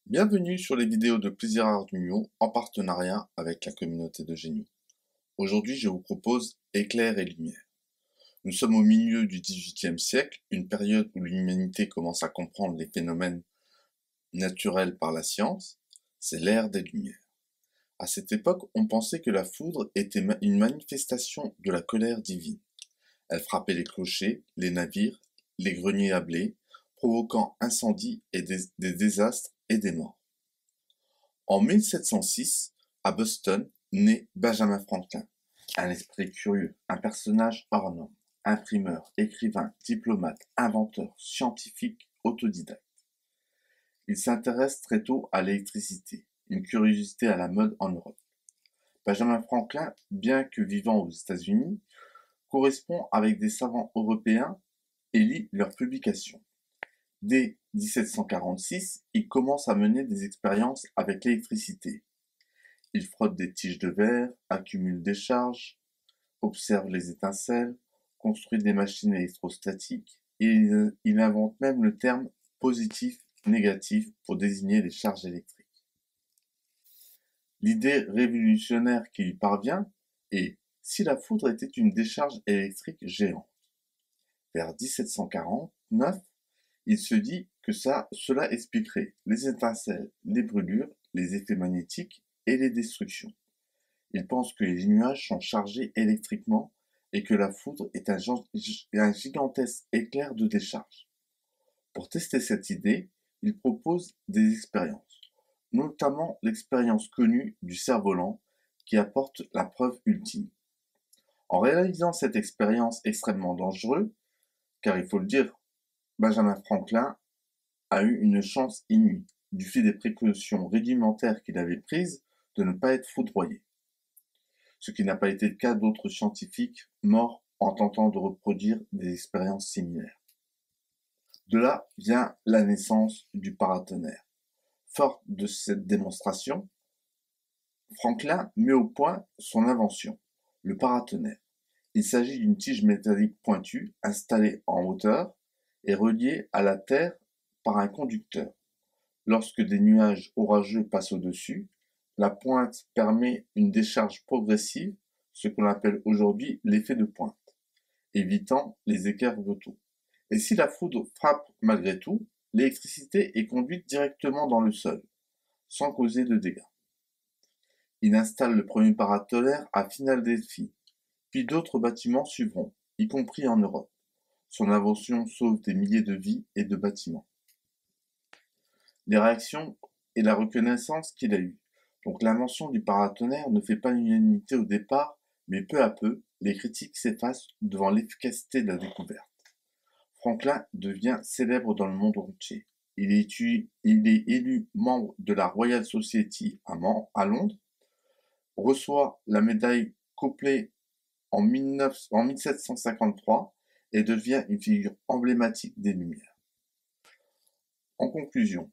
Bienvenue sur les vidéos de Plaisir Arduino en partenariat avec la communauté de Géniaux. Aujourd'hui, je vous propose Éclair et lumière. Nous sommes au milieu du XVIIIe siècle, une période où l'humanité commence à comprendre les phénomènes naturels par la science. C'est l'ère des Lumières. À cette époque, on pensait que la foudre était une manifestation de la colère divine. Elle frappait les clochers, les navires, les greniers à blé, provoquant incendies et des désastres et des morts. En 1706, à Boston, naît Benjamin Franklin, un esprit curieux, un personnage hors norme, imprimeur, écrivain, diplomate, inventeur, scientifique, autodidacte. Il s'intéresse très tôt à l'électricité, une curiosité à la mode en Europe. Benjamin Franklin, bien que vivant aux États-Unis, correspond avec des savants européens et lit leurs publications. Dès 1746, il commence à mener des expériences avec l'électricité. Il frotte des tiges de verre, accumule des charges, observe les étincelles, construit des machines électrostatiques et il invente même le terme positif-négatif pour désigner les charges électriques. L'idée révolutionnaire qui lui parvient est si la foudre était une décharge électrique géante. Vers 1749, il se dit que cela expliquerait les étincelles, les brûlures, les effets magnétiques et les destructions. Il pense que les nuages sont chargés électriquement et que la foudre est un gigantesque éclair de décharge. Pour tester cette idée, il propose des expériences, notamment l'expérience connue du cerf-volant qui apporte la preuve ultime. En réalisant cette expérience extrêmement dangereuse, car il faut le dire, Benjamin Franklin a eu une chance inouïe, du fait des précautions rudimentaires qu'il avait prises, de ne pas être foudroyé. Ce qui n'a pas été le cas d'autres scientifiques morts en tentant de reproduire des expériences similaires. De là vient la naissance du paratonnerre. Fort de cette démonstration, Franklin met au point son invention, le paratonnerre. Il s'agit d'une tige métallique pointue installée en hauteur et reliée à la Terre par un conducteur. Lorsque des nuages orageux passent au-dessus, la pointe permet une décharge progressive, ce qu'on appelle aujourd'hui l'effet de pointe, évitant les écarts brutaux. Et si la foudre frappe malgré tout, l'électricité est conduite directement dans le sol, sans causer de dégâts. Il installe le premier paratonnerre à Philadelphie, puis d'autres bâtiments suivront, y compris en Europe. Son invention sauve des milliers de vies et de bâtiments. Les réactions et la reconnaissance qu'il a eue. Donc l'invention du paratonnerre ne fait pas l'unanimité au départ, mais peu à peu, les critiques s'effacent devant l'efficacité de la découverte. Franklin devient célèbre dans le monde entier. Il est élu membre de la Royal Society à Londres, reçoit la médaille Copley en 1753 et devient une figure emblématique des Lumières. En conclusion,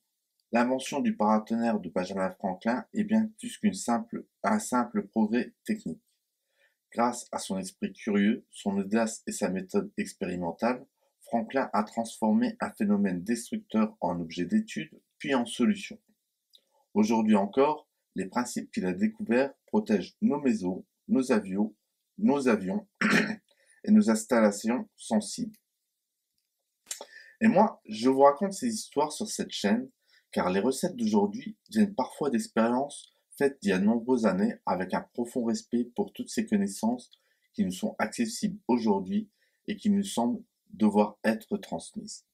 l'invention du paratonnerre de Benjamin Franklin est bien plus un simple progrès technique. Grâce à son esprit curieux, son audace et sa méthode expérimentale, Franklin a transformé un phénomène destructeur en objet d'étude, puis en solution. Aujourd'hui encore, les principes qu'il a découverts protègent nos maisons, nos avions et nos installations sensibles. Et moi, je vous raconte ces histoires sur cette chaîne car les recettes d'aujourd'hui viennent parfois d'expériences faites d'il y a de nombreuses années avec un profond respect pour toutes ces connaissances qui nous sont accessibles aujourd'hui et qui nous semblent devoir être transmises.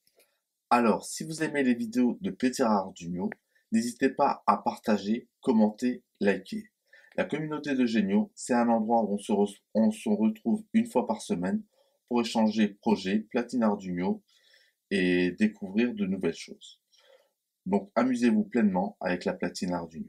Alors, si vous aimez les vidéos de Plaisir Arduino, n'hésitez pas à partager, commenter, liker. La communauté de Géniaux, c'est un endroit où on se retrouve une fois par semaine pour échanger projets, platine Arduino et découvrir de nouvelles choses. Donc amusez-vous pleinement avec la platine Arduino.